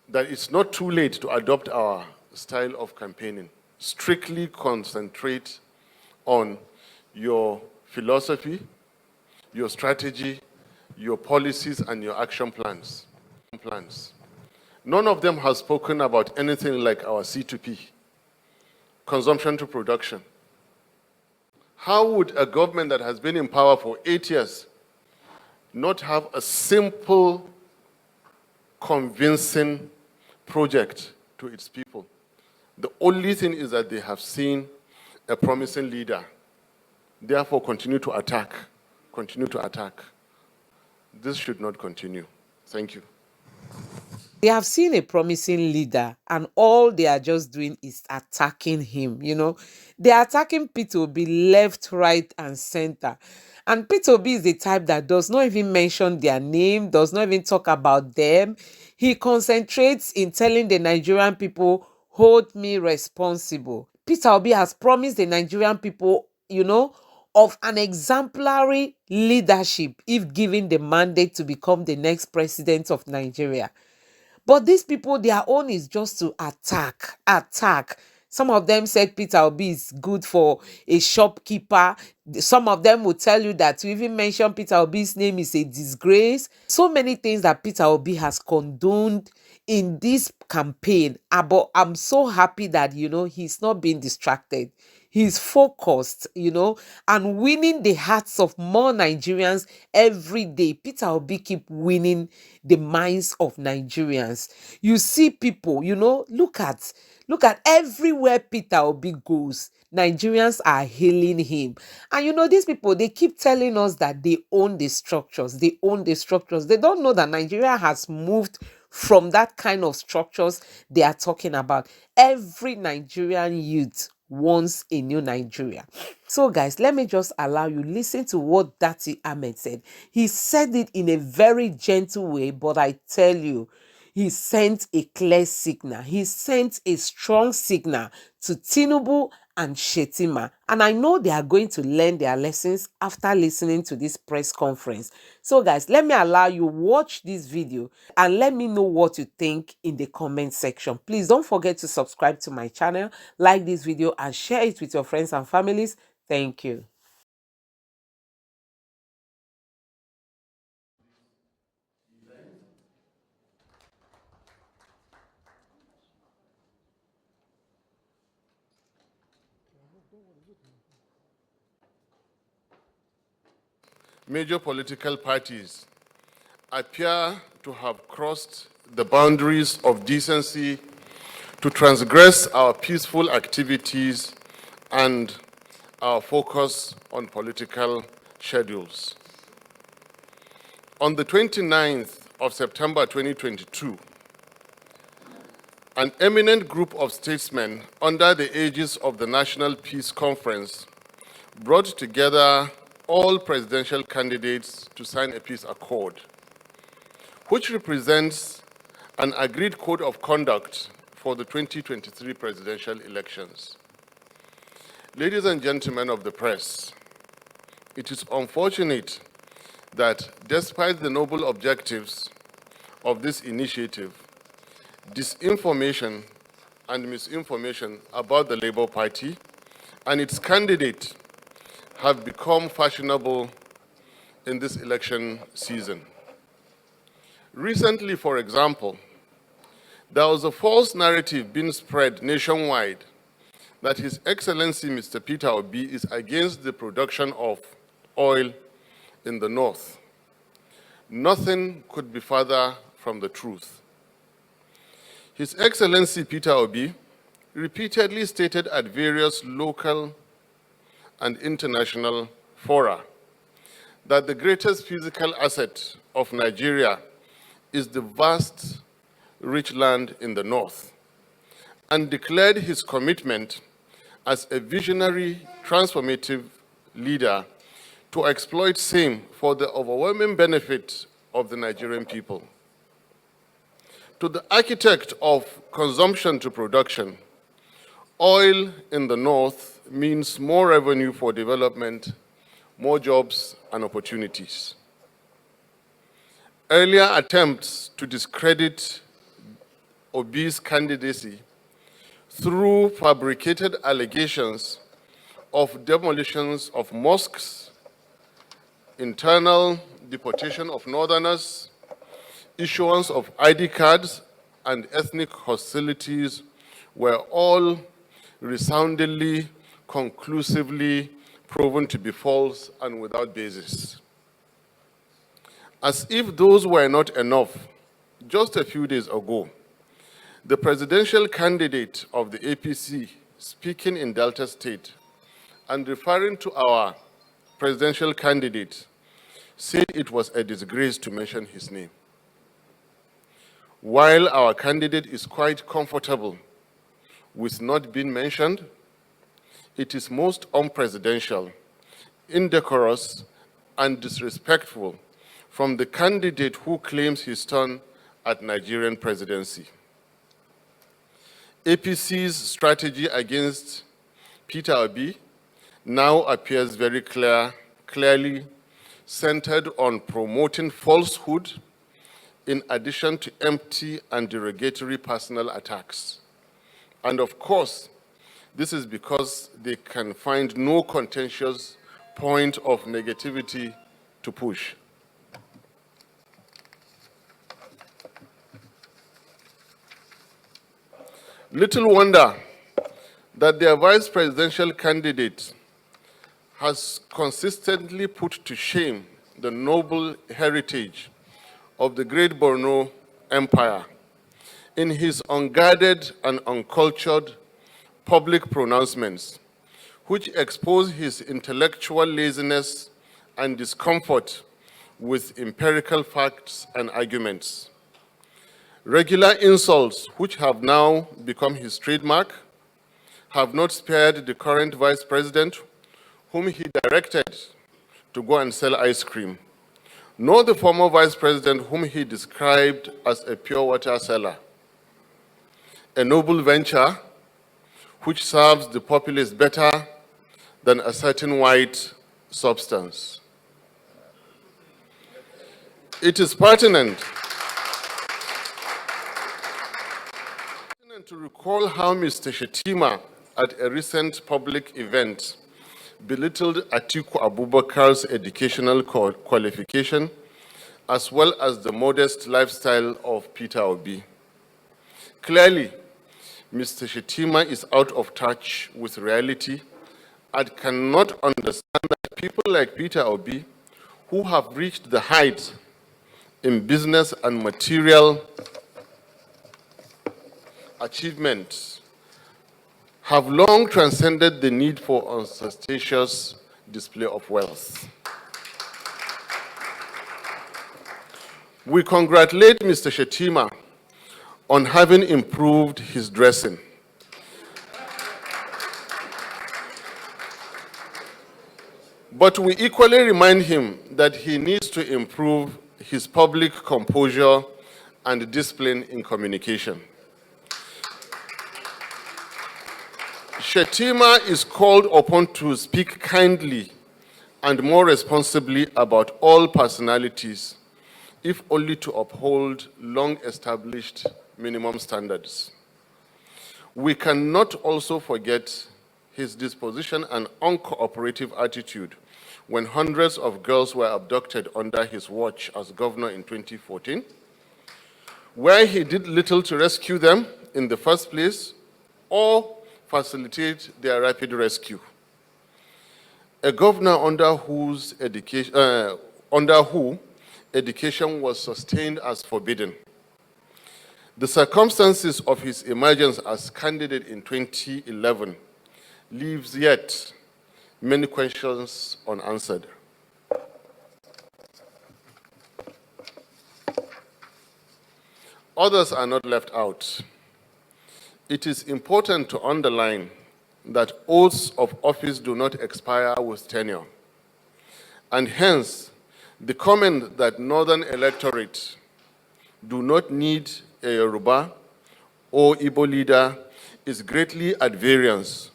that it's not too late to adopt our style of campaigning. Strictly concentrate on your philosophy, your strategy, your policies, and your action plans. None of them has spoken about anything like our C2P, consumption to production. How would a government that has been in power for 8 years not have a simple, convincing project to its people? The only thing is that they have seen a promising leader. Therefore, continue to attack. Continue to attack. This should not continue. Thank you. They have seen a promising leader, and all they are just doing is attacking him. They are attacking Peter Obi left, right, and center. And Peter Obi is the type that does not even mention their name, does not even talk about them. He concentrates in telling the Nigerian people, hold me responsible. Peter Obi has promised the Nigerian people, of an exemplary leadership if given the mandate to become the next president of Nigeria. But these people, their own is just to attack, attack. Some of them said Peter Obi is good for a shopkeeper. Some of them will tell you that to even mention Peter Obi's name is a disgrace. So many things that Peter Obi has condoned in this campaign. But I'm so happy that, he's not being distracted. He's focused, and winning the hearts of more Nigerians every day. Peter Obi keep winning the minds of Nigerians. You see people, look at everywhere Peter Obi goes. Nigerians are hailing him. And these people, they keep telling us that they own the structures. They own the structures. They don't know that Nigeria has moved from that kind of structures they are talking about. Every Nigerian youth wants a new Nigeria. So guys, let me just allow you listen to what Dati Ahmed said. He said it in a very gentle way, but I tell you, he sent a clear signal. He sent a strong signal to Tinubu and Shetima. And I know they are going to learn their lessons after listening to this press conference. So guys, let me allow you watch this video and let me know what you think in the comment section. Please don't forget to subscribe to my channel, like this video, and share it with your friends and families. Thank you. Major political parties appear to have crossed the boundaries of decency to transgress our peaceful activities and our focus on political schedules. On the 29th of September 2022, an eminent group of statesmen under the aegis of the National Peace Conference brought together all presidential candidates to sign a peace accord, which represents an agreed code of conduct for the 2023 presidential elections. Ladies and gentlemen of the press, it is unfortunate that despite the noble objectives of this initiative, disinformation and misinformation about the Labour Party and its candidate have become fashionable in this election season. Recently, for example, there was a false narrative being spread nationwide that His Excellency Mr. Peter Obi is against the production of oil in the north. Nothing could be further from the truth. His Excellency Peter Obi repeatedly stated at various local and international fora that the greatest physical asset of Nigeria is the vast, rich land in the north, and declared his commitment as a visionary, transformative leader to exploit same for the overwhelming benefit of the Nigerian people. To the architect of consumption to production, oil in the north means more revenue for development, more jobs and Obi's candidacy through fabricated allegations of demolitions of mosques, internal deportation of northerners, issuance of ID cards, and ethnic hostilities were all resoundingly, conclusively proven to be false and without basis. As if those were not enough, just a few days ago, the presidential candidate of the APC, speaking in Delta State and referring to our presidential candidate, said it was a disgrace to mention his name. While our candidate is quite comfortable with not being mentioned, it is most unpresidential, indecorous, and disrespectful from the candidate who claims his turn at Nigerian presidency. APC's strategy against Peter Obi now appears very clearly centered on promoting falsehood in addition to empty and derogatory personal attacks. And of course, this is because they can find no contentious point of negativity to push. Little wonder that their vice presidential candidate has consistently put to shame the noble heritage of the great Borno Empire in his unguarded and uncultured public pronouncements, which expose his intellectual laziness and discomfort with empirical facts and arguments. Regular insults, which have now become his trademark, have not spared the current vice president, whom he directed to go and sell ice cream, nor the former vice president, whom he described as a pure water seller, a noble venture which serves the populace better than a certain white substance. It is pertinent to recall how Mr. Shetima, at a recent public event, belittled Atiku Abubakar's educational qualification, as well as the modest lifestyle of Peter Obi. Clearly, Mr. Shetima is out of touch with reality and cannot understand that people like Peter Obi, who have reached the heights in business and material achievements, have long transcended the need for ostentatious display of wealth. We congratulate Mr. Shetima on having improved his dressing. But we equally remind him that he needs to improve his public composure and discipline in communication. Shetima is called upon to speak kindly and more responsibly about all personalities, if only to uphold long-established minimum standards. We cannot also forget his disposition and uncooperative attitude when hundreds of girls were abducted under his watch as governor in 2014, where he did little to rescue them in the first place or facilitate their rapid rescue. A governor under who education was sustained as forbidden. The circumstances of his emergence as candidate in 2011 leaves yet many questions unanswered. Others are not left out. It is important to underline that oaths of office do not expire with tenure. And hence, the comment that northern electorate do not need a Yoruba or Igbo leader is greatly at variance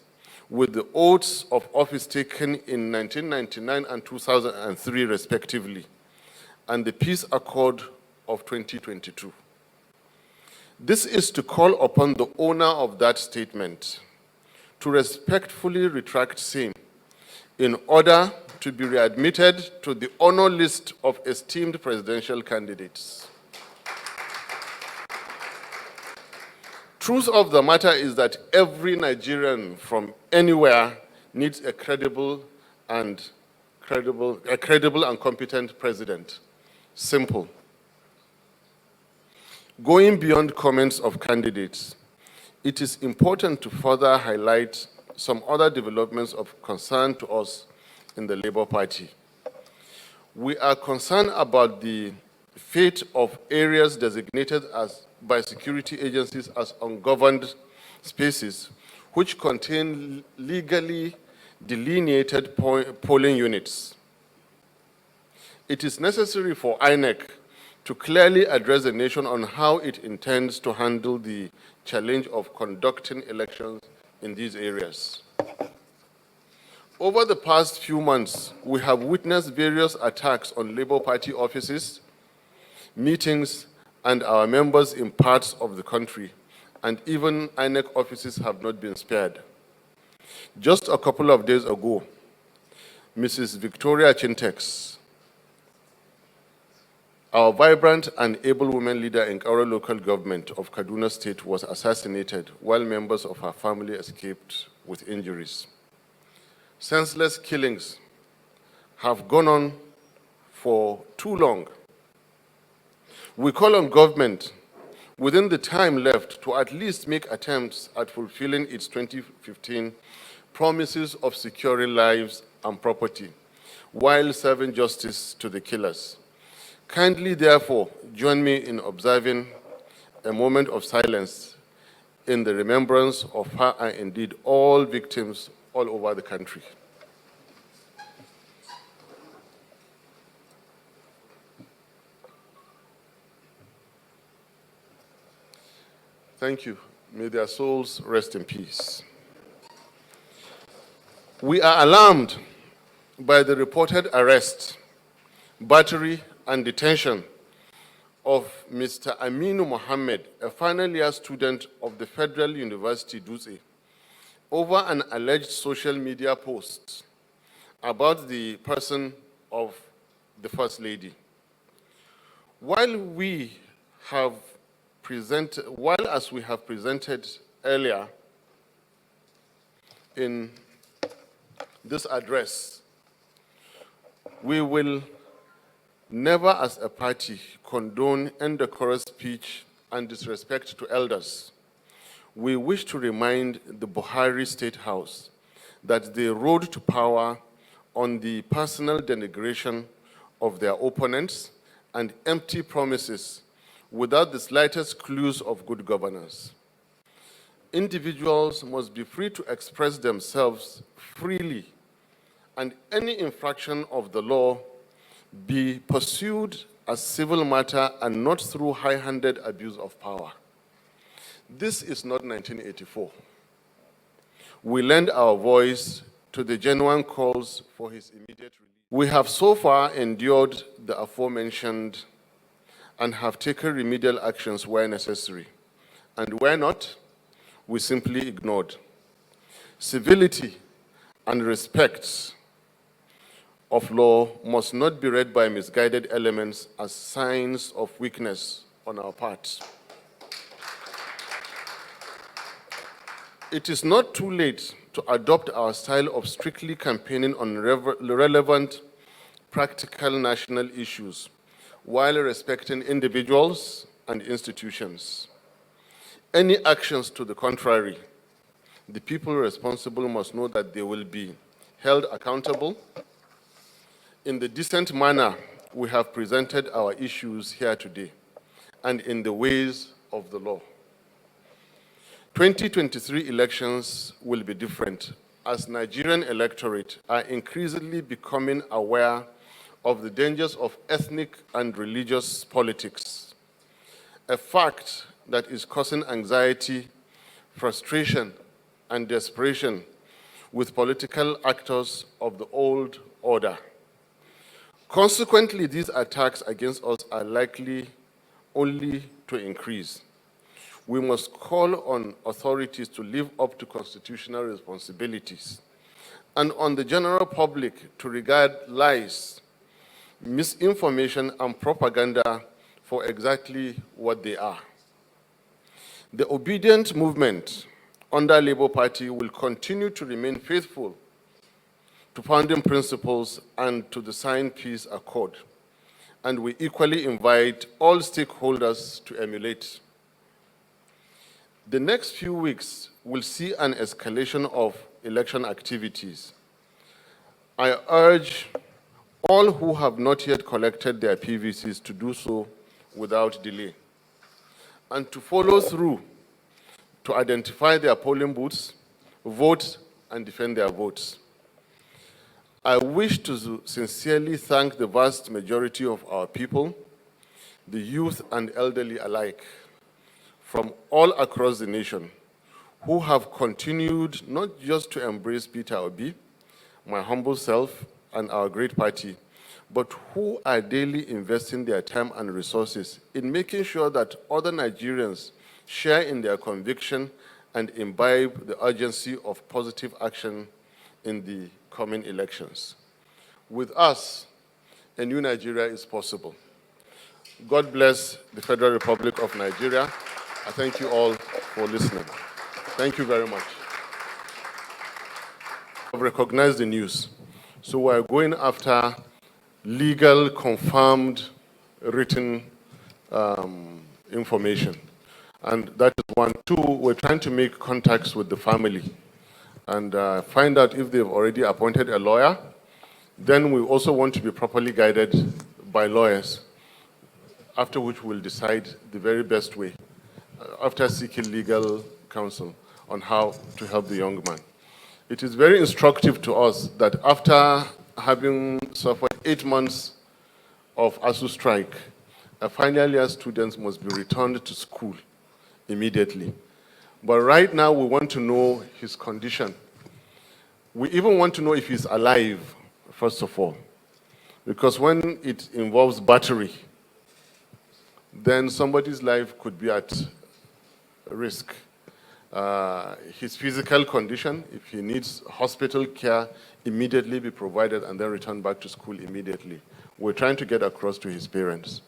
with the oaths of office taken in 1999 and 2003 respectively, and the Peace Accord of 2022. This is to call upon the owner of that statement to respectfully retract same in order to be readmitted to the honor list of esteemed presidential candidates. Truth of the matter is that every Nigerian from anywhere needs a credible and competent president. Simple. Going beyond comments of candidates, it is important to further highlight some other developments of concern to us in the Labour Party. We are concerned about the fate of areas designated by security agencies as ungoverned spaces, which contain legally delineated polling units. It is necessary for INEC to clearly address the nation on how it intends to handle the challenge of conducting elections in these areas. Over the past few months, we have witnessed various attacks on Labour Party offices, meetings, and our members in parts of the country, and even INEC offices have not been spared. Just a couple of days ago, Mrs. Victoria Chintex, our vibrant and able women leader in our local government of Kaduna State, was assassinated while members of her family escaped with injuries. Senseless killings have gone on for too long. We call on government within the time left to at least make attempts at fulfilling its 2015 promises of securing lives and property while serving justice to the killers. Kindly, therefore, join me in observing a moment of silence in the remembrance of her and indeed all victims all over the country. Thank you. May their souls rest in peace. We are alarmed by the reported arrest, battery, and detention of Mr. Aminu Mohammed, a final year student of the Federal University, Dutse, over an alleged social media post about the person of the First Lady. While as we have presented earlier in this address, we will never as a party condone indecorous speech and disrespect to elders. We wish to remind the Buhari State House that they rode to power on the personal denigration of their opponents and empty promises without the slightest clues of good governance. Individuals must be free to express themselves freely, and any infraction of the law be pursued as civil matter and not through high-handed abuse of power. This is not 1984. We lend our voice to the genuine calls for his immediate release. We have so far endured the aforementioned and have taken remedial actions where necessary, and where not, we simply ignored. Civility and respect of law must not be read by misguided elements as signs of weakness on our part. It is not too late to adopt our style of strictly campaigning on relevant, practical national issues while respecting individuals and institutions. Any actions to the contrary, the people responsible must know that they will be held accountable in the decent manner we have presented our issues here today, and in the ways of the law. 2023 elections will be different, as Nigerian electorate are increasingly becoming aware of the dangers of ethnic and religious politics, a fact that is causing anxiety, frustration, and desperation with political actors of the old order. Consequently, these attacks against us are likely only to increase. We must call on authorities to live up to constitutional responsibilities and on the general public to regard lies, misinformation, and propaganda for exactly what they are. The obedient movement under Labour Party will continue to remain faithful to founding principles and to the signed peace accord. And we equally invite all stakeholders to emulate. The next few weeks will see an escalation of election activities. I urge all who have not yet collected their PVCs to do so without delay and to follow through to identify their polling booths, vote, and defend their votes. I wish to sincerely thank the vast majority of our people, the youth and elderly alike, from all across the nation, who have continued not just to embrace Peter Obi, my humble self, and our great party, but who are daily investing their time and resources in making sure that other Nigerians share in their conviction and imbibe the urgency of positive action in the coming elections. With us, a new Nigeria is possible. God bless the Federal Republic of Nigeria. I thank you all for listening. Thank you very much. I've recognized the news. So we're going after legal, confirmed, written information. And that is one. Two, we're trying to make contacts with the family and find out if they've already appointed a lawyer. Then we also want to be properly guided by lawyers, after which we'll decide the very best way, after seeking legal counsel on how to help the young man. It is very instructive to us that after having suffered 8 months of ASU strike, final year students must be returned to school immediately. But right now, we want to know his condition. We even want to know if he's alive, first of all, because when it involves battery, then somebody's life could be at risk. His physical condition, if he needs hospital care, immediately be provided and then return back to school immediately. We're trying to get across to his parents.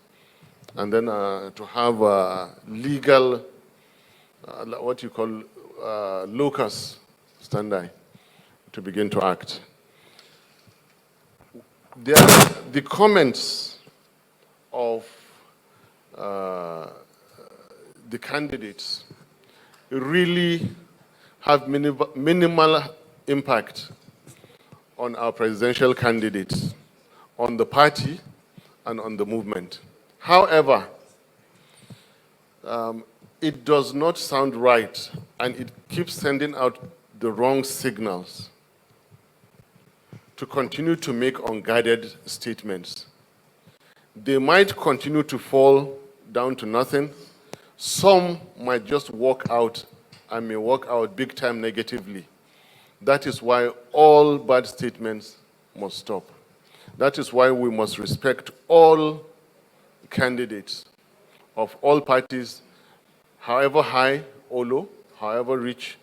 And then to have legal, what you call locus standi, to begin to act. The comments of the candidates really have minimal impact on our presidential candidates, on the party, and on the movement. However, it does not sound right, and it keeps sending out the wrong signals to continue to make unguided statements. They might continue to fall down to nothing. Some might just walk out and may walk out big time negatively. That is why all bad statements must stop. That is why we must respect all candidates of all parties, however high or low, however rich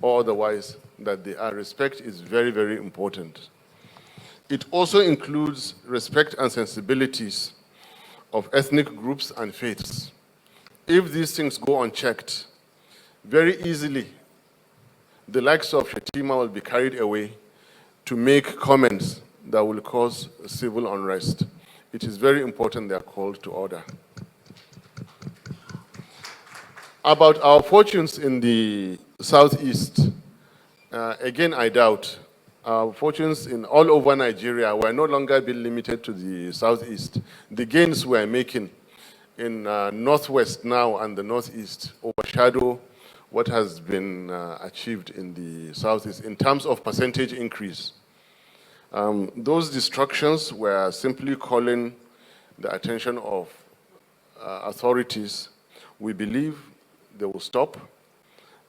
or otherwise that they are. Respect is very, very important. It also includes respect and sensibilities of ethnic groups and faiths. If these things go unchecked, very easily, the likes of Shetima will be carried away to make comments that will cause civil unrest. It is very important they are called to order. About our fortunes in the Southeast, again, I doubt. Our fortunes in all over Nigeria were no longer being limited to the Southeast. The gains we're making in Northwest now and the Northeast overshadow what has been achieved in the Southeast in terms of percentage increase. Those destructions were simply calling the attention of authorities. We believe they will stop,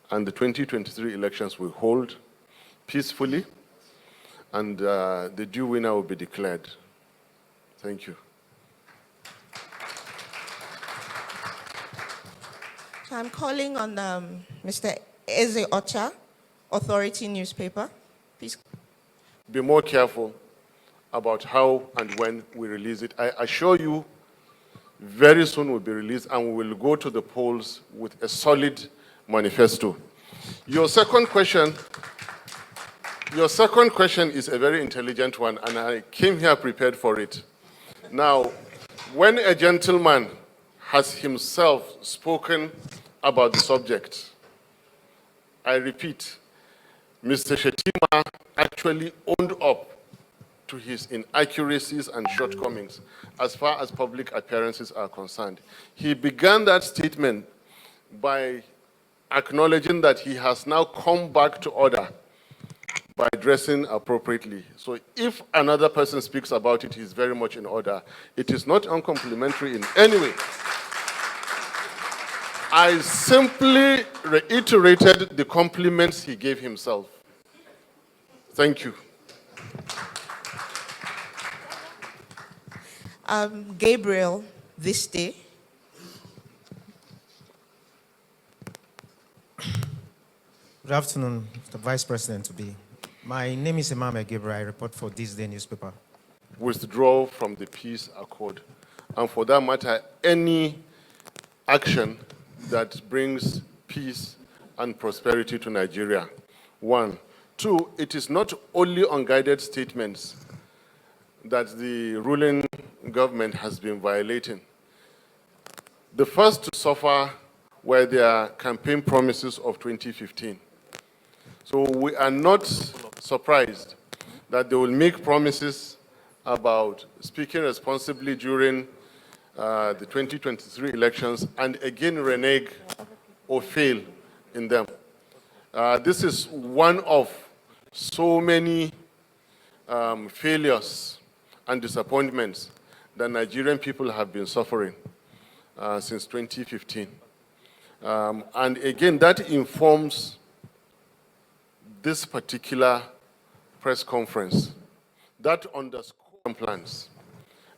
and the 2023 elections will hold peacefully, and the due winner will be declared. Thank you. I'm calling on Mr. Eze Ocha, Authority newspaper. Please. Be more careful about how and when we release it. I assure you, very soon will be released, and we will go to the polls with a solid manifesto. Your second question is a very intelligent one, and I came here prepared for it. Now, when a gentleman has himself spoken about the subject, I repeat, Mr. Shetima actually owned up to his inaccuracies and shortcomings as far as public appearances are concerned. He began that statement by acknowledging that he has now come back to order by dressing appropriately. So if another person speaks about it, he's very much in order. It is not uncomplimentary in any way. I simply reiterated the compliments he gave himself. Thank you. Gabriel, this day. Good afternoon, Mr. Vice President to be. My name is Emmanuel Gabriel. I report for This Day newspaper. Withdraw from the peace accord. And for that matter, any action that brings peace and prosperity to Nigeria. One. Two, it is not only unguided statements that the ruling government has been violating. The first to suffer were their campaign promises of 2015. So we are not surprised that they will make promises about speaking responsibly during the 2023 elections and again renege or fail in them. This is one of so many failures and disappointments that Nigerian people have been suffering since 2015. And again, that informs this particular press conference. That underscores plans.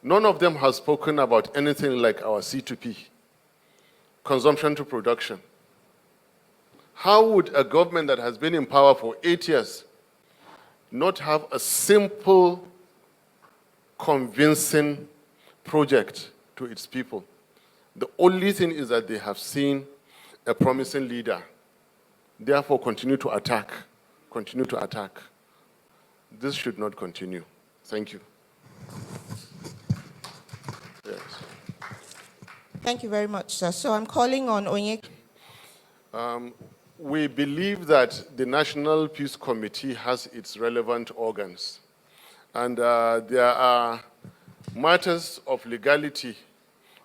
None of them has spoken about anything like our C2P, consumption to production. How would a government that has been in power for 8 years not have a simple, convincing project to its people? The only thing is that they have seen a promising leader. Therefore, continue to attack. Continue to attack. This should not continue. Thank you. Yes. Thank you very much, sir. So I'm calling on Onye. We believe that the National Peace Committee has its relevant organs. And there are matters of legality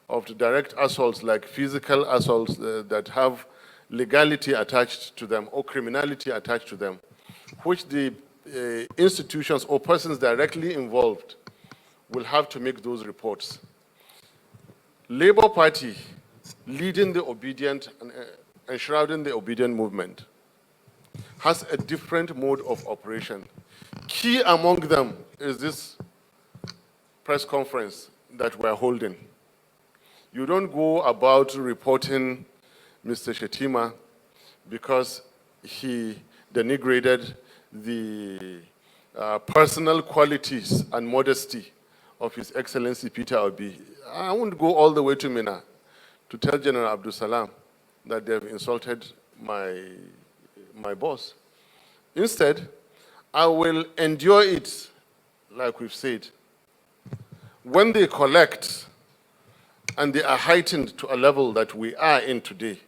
of the direct assaults, like physical assaults that have legality attached to them or criminality attached to them, which the institutions or persons directly involved will have to make those reports. Labour Party, leading the obedient and enshrouding the obedient movement, has a different mode of operation. Key among them is this press conference that we're holding. You don't go about reporting Mr. Shetima because he denigrated the personal qualities and modesty of His Excellency Peter Obi. I won't go all the way to Mina to tell General Abdul Salam that they've insulted my boss. Instead, I will endure it, like we've said. When they collect and they are heightened to a level that we are in today,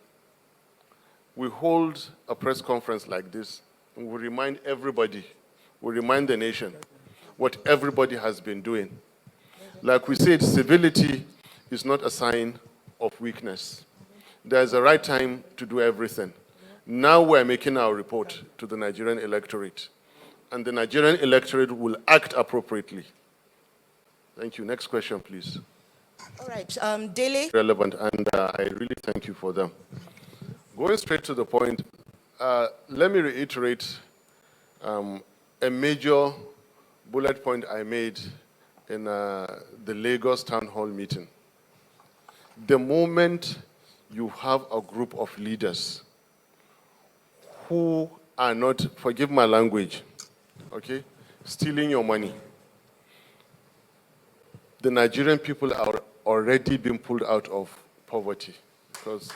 we hold a press conference like this and we remind everybody, we remind the nation what everybody has been doing. Like we said, civility is not a sign of weakness. There's a right time to do everything. Now we're making our report to the Nigerian electorate, and the Nigerian electorate will act appropriately. Thank you. Next question, please. All right, Dele. Relevant, and I really thank you for them. Going straight to the point, let me reiterate a major bullet point I made in the Lagos Town Hall meeting. The moment you have a group of leaders who are not, forgive my language, okay, stealing your money. The Nigerian people are already being pulled out of poverty because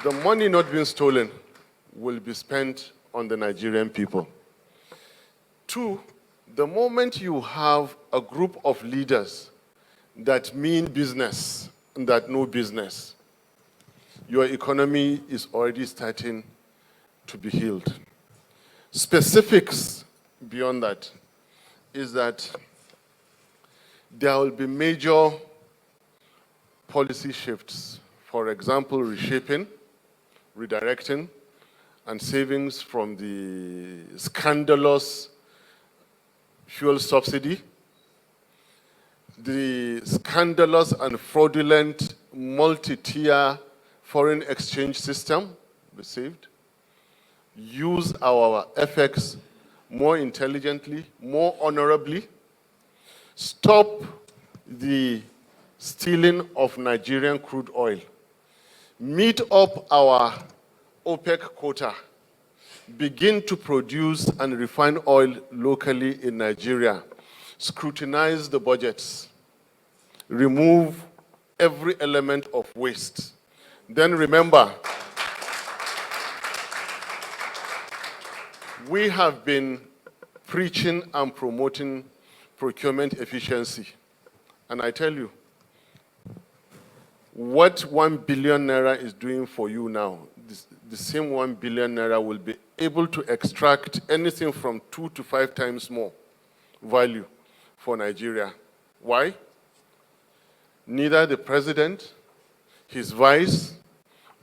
the money not being stolen will be spent on the Nigerian people. Two, the moment you have a group of leaders that mean business and that know business, your economy is already starting to be healed. Specifics beyond that is that there will be major policy shifts. For example, reshaping, redirecting, and savings from the scandalous fuel subsidy, the scandalous and fraudulent multi-tier foreign exchange system be saved, use our FX more intelligently, more honorably, stop the stealing of Nigerian crude oil, meet up our OPEC quota, begin to produce and refine oil locally in Nigeria, scrutinize the budgets, remove every element of waste. Then remember, we have been preaching and promoting procurement efficiency. And I tell you, what 1 billion naira is doing for you now, the same 1 billion naira will be able to extract anything from 2 to 5 times more value for Nigeria. Why? Neither the president, his vice,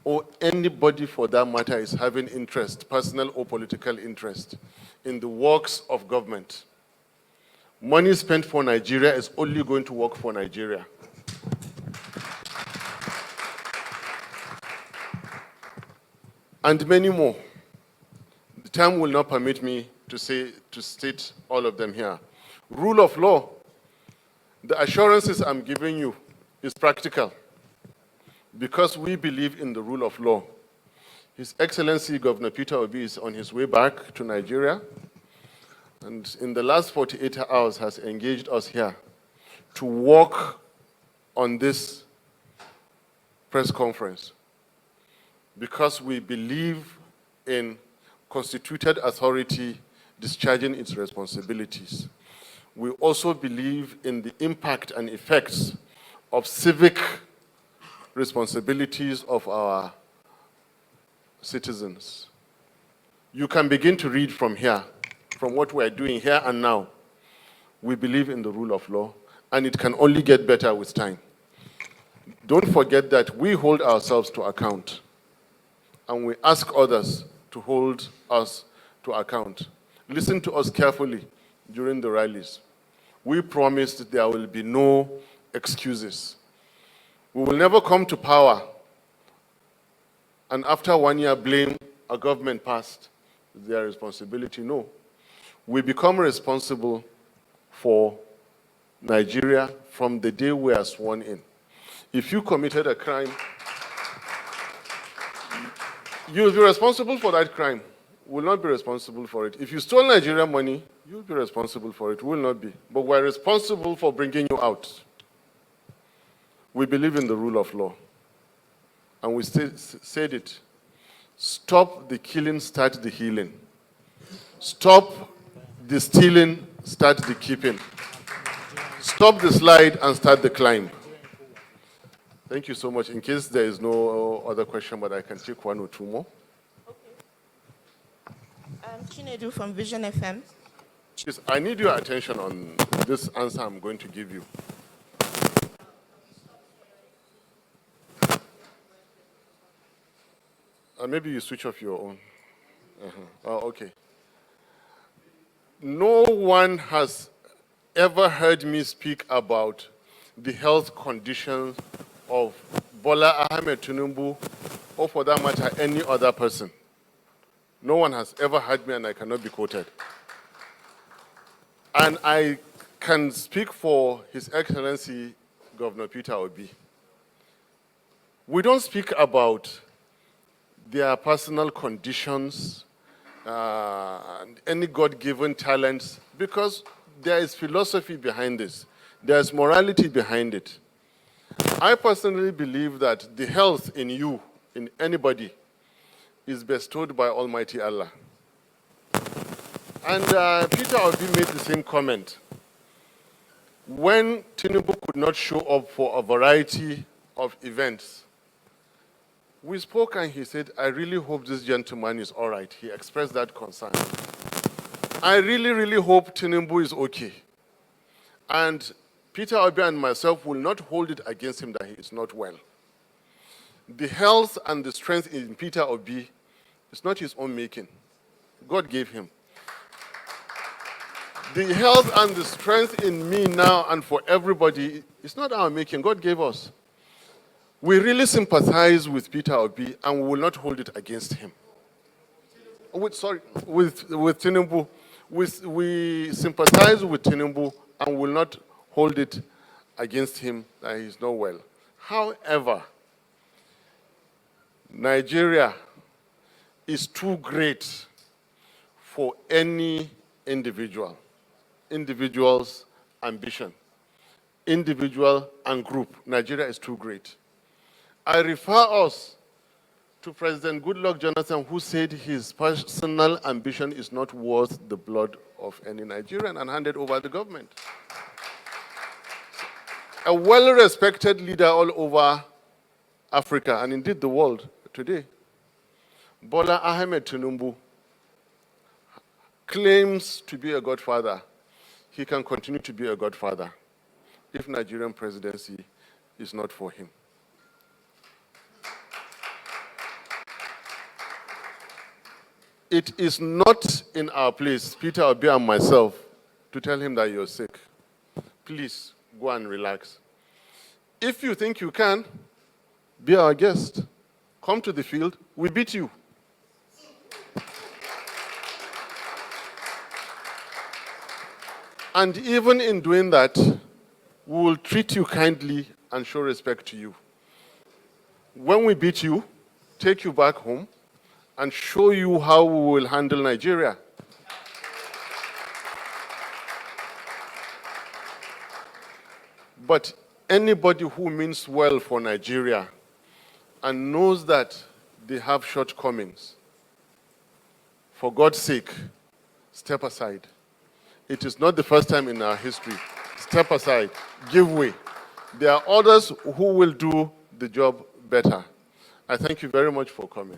or anybody for that matter is having interest, personal or political interest, in the works of government. Money spent for Nigeria is only going to work for Nigeria. And many more. The time will not permit me to state all of them here. Rule of law. The assurances I'm giving you is practical because we believe in the rule of law. His Excellency Governor Peter Obi is on his way back to Nigeria, and in the last 48 hours has engaged us here to work on this press conference because we believe in constituted authority discharging its responsibilities. We also believe in the impact and effects of civic responsibilities of our citizens. You can begin to read from here, from what we're doing here and now. We believe in the rule of law, and it can only get better with time. Don't forget that we hold ourselves to account, and we ask others to hold us to account. Listen to us carefully during the rallies. We promised there will be no excuses. We will never come to power and after 1 year blame a government past their responsibility. No. We become responsible for Nigeria from the day we are sworn in. If you committed a crime, you will be responsible for that crime. We will not be responsible for it. If you stole Nigerian money, you will be responsible for it. We will not be. But we're responsible for bringing you out. We believe in the rule of law. And we said it. Stop the killing, start the healing. Stop the stealing, start the keeping. Stop the slide and start the climb. Thank you so much. In case there is no other question, but I can take 1 or 2 more. Chinedu from Vision FM. Yes, I need your attention on this answer I'm going to give you. Maybe you switch off your own. Oh, okay. No one has ever heard me speak about the health conditions of Bola Ahmed Tinubu, or for that matter, any other person. No one has ever heard me, and I cannot be quoted. And I can speak for His Excellency Governor Peter Obi. We don't speak about their personal conditions, and any God-given talents, because there is philosophy behind this. There's morality behind it. I personally believe that the health in you, in anybody, is bestowed by Almighty Allah. And Peter Obi made the same comment. When Tinubu could not show up for a variety of events, we spoke and he said, I really hope this gentleman is all right. He expressed that concern. I really, really hope Tinubu is okay. And Peter Obi and myself will not hold it against him that he is not well. The health and the strength in Peter Obi is not his own making. God gave him. The health and the strength in me now and for everybody is not our making. God gave us. We really sympathize with Peter Obi and we will not hold it against him. With Tinubu. We sympathize with Tinubu and will not hold it against him that he is not well. However, Nigeria is too great for any individual's ambition, individual and group. Nigeria is too great. I refer us to President Goodluck Jonathan, who said his personal ambition is not worth the blood of any Nigerian, and handed over the government. A well-respected leader all over Africa, and indeed the world today, Bola Ahmed Tinubu, claims to be a godfather. He can continue to be a godfather if Nigerian presidency is not for him. It is not in our place, Peter Obi and myself, to tell him that you're sick. Please, go and relax. If you think you can, be our guest. Come to the field, we beat you. And even in doing that, we will treat you kindly and show respect to you. When we beat you, take you back home, and show you how we will handle Nigeria. But anybody who means well for Nigeria and knows that they have shortcomings, for God's sake, step aside. It is not the first time in our history. Step aside, give way. There are others who will do the job better. I thank you very much for coming.